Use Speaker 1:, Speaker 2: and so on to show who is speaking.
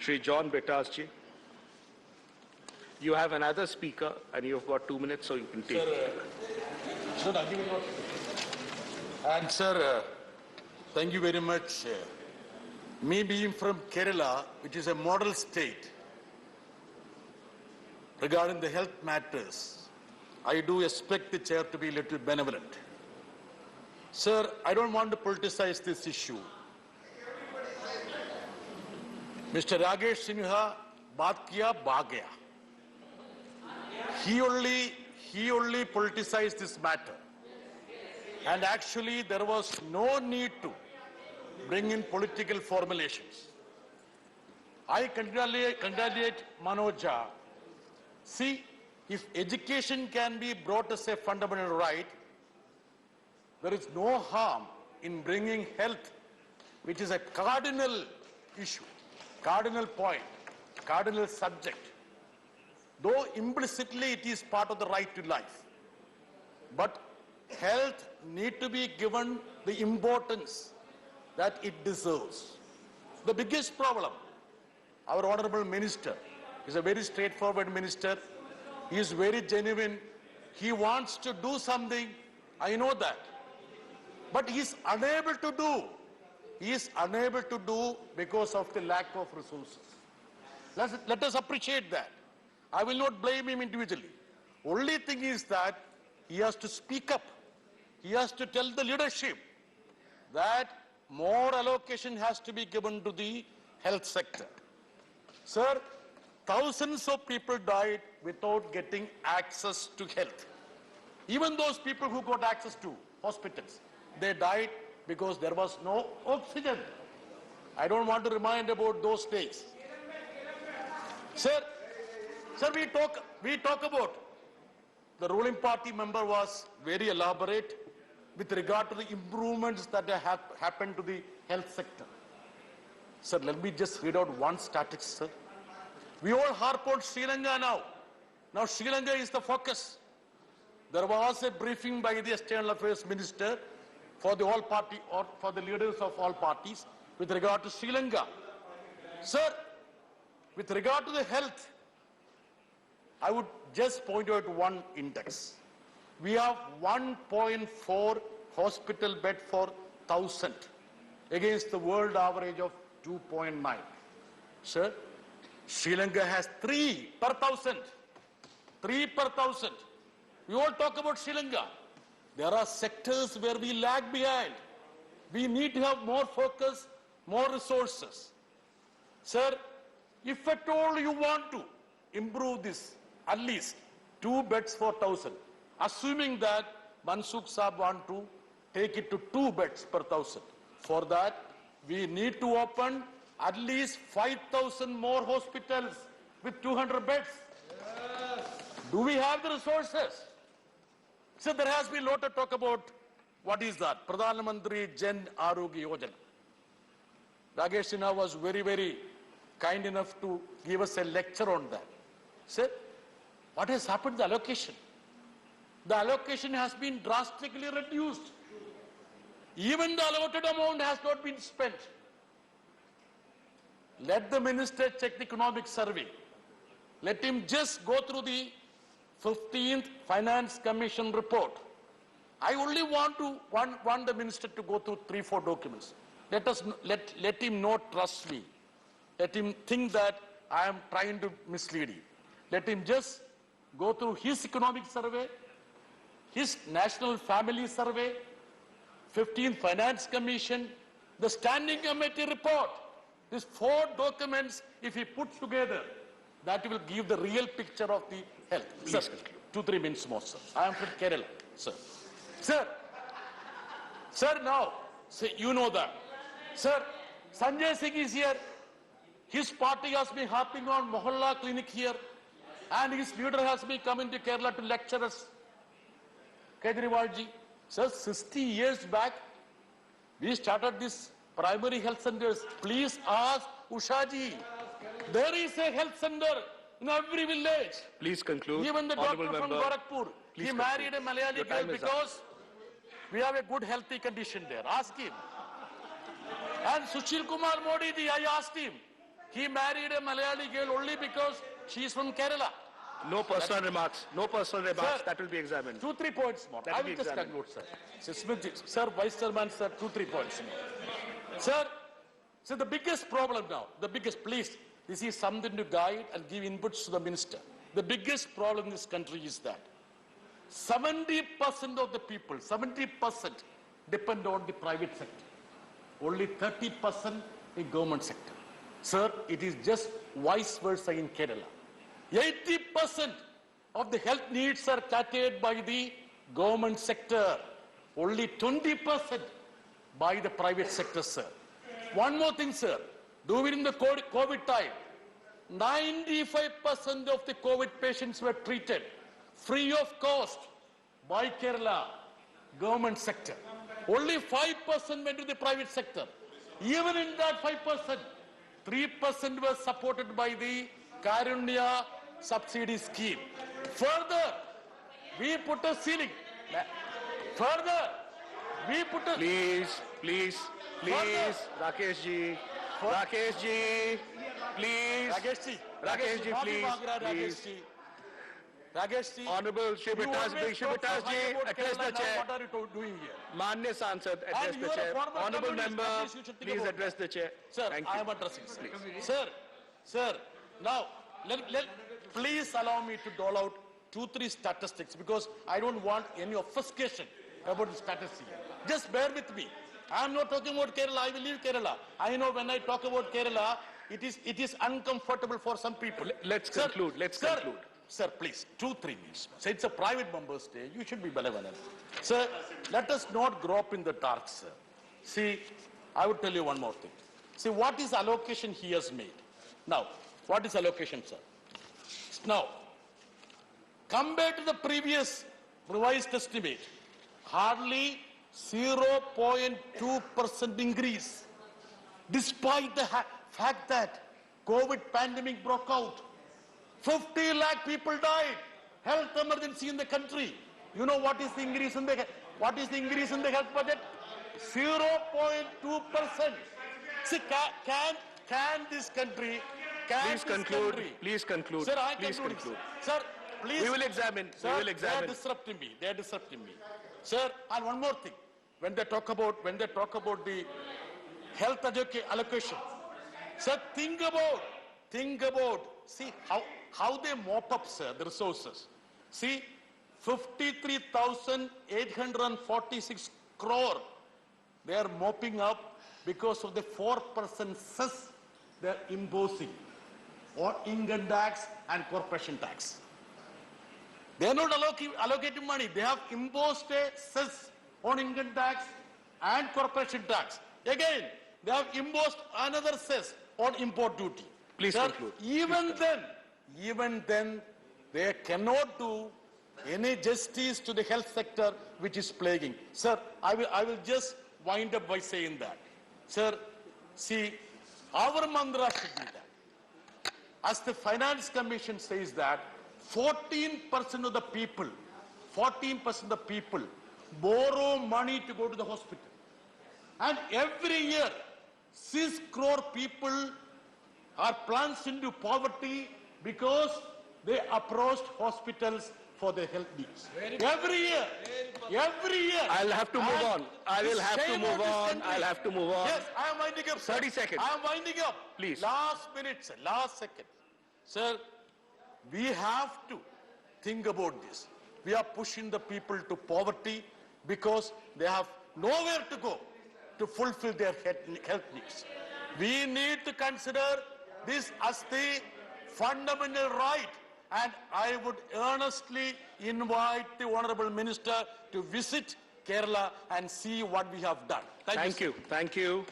Speaker 1: Shri John Betasji. You have another speaker and you have got 2 minutes, so you can take it.
Speaker 2: And sir, thank you very much. Me being from Kerala, which is a model state, regarding the health matters, I do expect the chair to be a little benevolent. Sir, I don't want to politicize this issue. Mr. Rakesh Sinha, baat kiya, bhag gaya. He only politicized this matter. And actually, there was no need to bring in political formulations. I congratulate Manoja. See, if education can be brought as a fundamental right, there is no harm in bringing health, which is a cardinal issue, cardinal point, cardinal subject. Though implicitly it is part of the right to life. But health need to be given the importance that it deserves. The biggest problem, our honorable minister is a very straightforward minister. He is very genuine. He wants to do something. I know that. But he is unable to do. He is unable to do because of the lack of resources. Let us appreciate that. I will not blame him individually. Only thing is that he has to speak up. He has to tell the leadership that more allocation has to be given to the health sector. Sir, thousands of people died without getting access to health. Even those people who got access to hospitals, they died because there was no oxygen. I don't want to remind about those days. Sir, we talk about the ruling party member was very elaborate with regard to the improvements that have happened to the health sector. Sir, let me just read out one statistic, sir. We all harp on Sri Lanka now. Now Sri Lanka is the focus. There was a briefing by the External Affairs Minister for the all party or for the leaders of all parties with regard to Sri Lanka. Sir, with regard to the health, I would just point out one index. We have 1.4 hospital bed for 1,000 against the world average of 2.9. Sir, Sri Lanka has 3 per 1,000. 3 per 1,000. We all talk about Sri Lanka. There are sectors where we lag behind. We need to have more focus, more resources. Sir, if at all you want to improve this, at least 2 beds for 1,000. Assuming that Mansukh Saab want to take it to 2 beds per 1,000. For that, we need to open at least 5,000 more hospitals with 200 beds. Yes. Do we have the resources? So there has been a lot of talk about what is that? Pradhan Mantri Jan Arogya Yojana. Rakesh Sinha was very, very kind enough to give us a lecture on that. Sir, what has happened to the allocation? The allocation has been drastically reduced. Even the allotted amount has not been spent. Let the minister check the economic survey. Let him just go through the 15th Finance Commission report. I only want the minister to go through 3-4 documents. Let him not trust me. Let him think that I am trying to mislead him. Let him just go through his economic survey, his National Family Survey, 15th Finance Commission, the Standing Committee report. These 4 documents, if he puts together, that will give the real picture of the health. Please, sir, 2-3 minutes more, sir. I am from Kerala, sir. Sir, now, you know that. Sir, Sanjay Singh is here. His party has been harping on Mohalla clinic here. And his leader has been coming to Kerala to lecture us. Kejriwalji. Sir, 60 years back, we started this primary health centers. Please ask Ushaji. There is a health center in every village.
Speaker 1: Please conclude.
Speaker 2: Even the doctor from Gorakhpur, he married a Malayali girl because we have a good healthy condition there. Ask him. And Sushil Kumar Modi ji, I asked him, he married a Malayali girl only because she is from Kerala.
Speaker 1: No personal remarks. No personal remarks.
Speaker 2: Sir,
Speaker 1: That will be examined.
Speaker 2: 2-3 points more.
Speaker 1: That
Speaker 2: I
Speaker 1: will
Speaker 2: will
Speaker 1: be
Speaker 2: just
Speaker 1: examined.
Speaker 2: conclude, sir. Sir, Smith, sir, Vice Chairman, sir, 2-3 points more. Sir, the biggest problem now, please, this is something to guide and give inputs to the minister. The biggest problem in this country is that 70% of the people, 70% depend on the private sector. Only 30% in government sector. Sir, it is just vice versa in Kerala. 80% of the health needs are catered by the government sector. Only 20% by the private sector, sir. One more thing, sir. During the COVID time, 95% of the COVID patients were treated free of cost by Kerala government sector. Only 5% went to the private sector. Even in that 5%, 3% was supported by the Kairali subsidy scheme. Further, we put a ceiling. Further, we put a...
Speaker 1: Please, Rakesh ji, please. Rakesh ji, please.
Speaker 2: Rakesh ji,
Speaker 1: Honorable Shri Vitas ji, address the chair.
Speaker 2: What are you doing here?
Speaker 1: Manya Sansad, address
Speaker 2: And
Speaker 1: the
Speaker 2: you are a
Speaker 1: chair.
Speaker 2: former
Speaker 1: Honorable
Speaker 2: communist,
Speaker 1: member,
Speaker 2: at least you should think
Speaker 1: please
Speaker 2: about
Speaker 1: address the chair.
Speaker 2: Sir,
Speaker 1: Thank
Speaker 2: I
Speaker 1: you.
Speaker 2: am addressing. Sir, now, please allow me to dole out 2-3 statistics because I don't want any obfuscation about the statistics. Just bear with me. I am not talking about Kerala. I will leave Kerala. I know when I talk about Kerala, it is uncomfortable for some people.
Speaker 1: Let's conclude.
Speaker 2: Sir, please, 2-3 minutes. So it's a private member's day. You should be benevolent. Sir, let us not grow up in the dark, sir. See, I would tell you one more thing. See, what is allocation he has made? Now, what is allocation, sir? Now, compared to the previous revised estimate, hardly 0.2% increase, despite the fact that COVID pandemic broke out. 50 lakh people died. Health emergency in the country. You know what is the increase in the health budget? 0.2%. See, can this country?
Speaker 1: Please conclude.
Speaker 2: Sir, I
Speaker 1: please
Speaker 2: conclude.
Speaker 1: conclude.
Speaker 2: Sir, please.
Speaker 1: We will examine.
Speaker 2: Sir, They are disrupting me. Sir, and one more thing. When they talk about the health allocation, sir, think about. See how they mop up, sir, the resources. See, 53,846 crore they are mopping up because of the 4% cess they are imposing on income tax and corporation tax. They are not allocating money. They have imposed a cess on income tax and corporation tax. Again, they have imposed another cess on import duty.
Speaker 1: Please
Speaker 2: Sir,
Speaker 1: conclude.
Speaker 2: Even then, they cannot do any justice to the health sector which is plaguing. Sir, I will just wind up by saying that. Sir, see, our mantra should be that. As the Finance Commission says that 14% of the people borrow money to go to the hospital. And every year, 6 crore people are plunged into poverty because they approached hospitals for their health needs. Every year.
Speaker 1: I'll have to move on. I will have to
Speaker 2: Shame
Speaker 1: move
Speaker 2: on this
Speaker 1: on.
Speaker 2: country.
Speaker 1: I'll have to move on.
Speaker 2: Yes, I am winding up. Sir.
Speaker 1: 30 seconds.
Speaker 2: I am winding up.
Speaker 1: Please.
Speaker 2: Last minute, sir. Last second. Sir, we have to think about this. We are pushing the people to poverty because they have nowhere to go to fulfill their health needs. We need to consider this as the fundamental right, and I would earnestly invite the Honorable Minister to visit Kerala and see what we have done. Thank you.
Speaker 1: Thank you.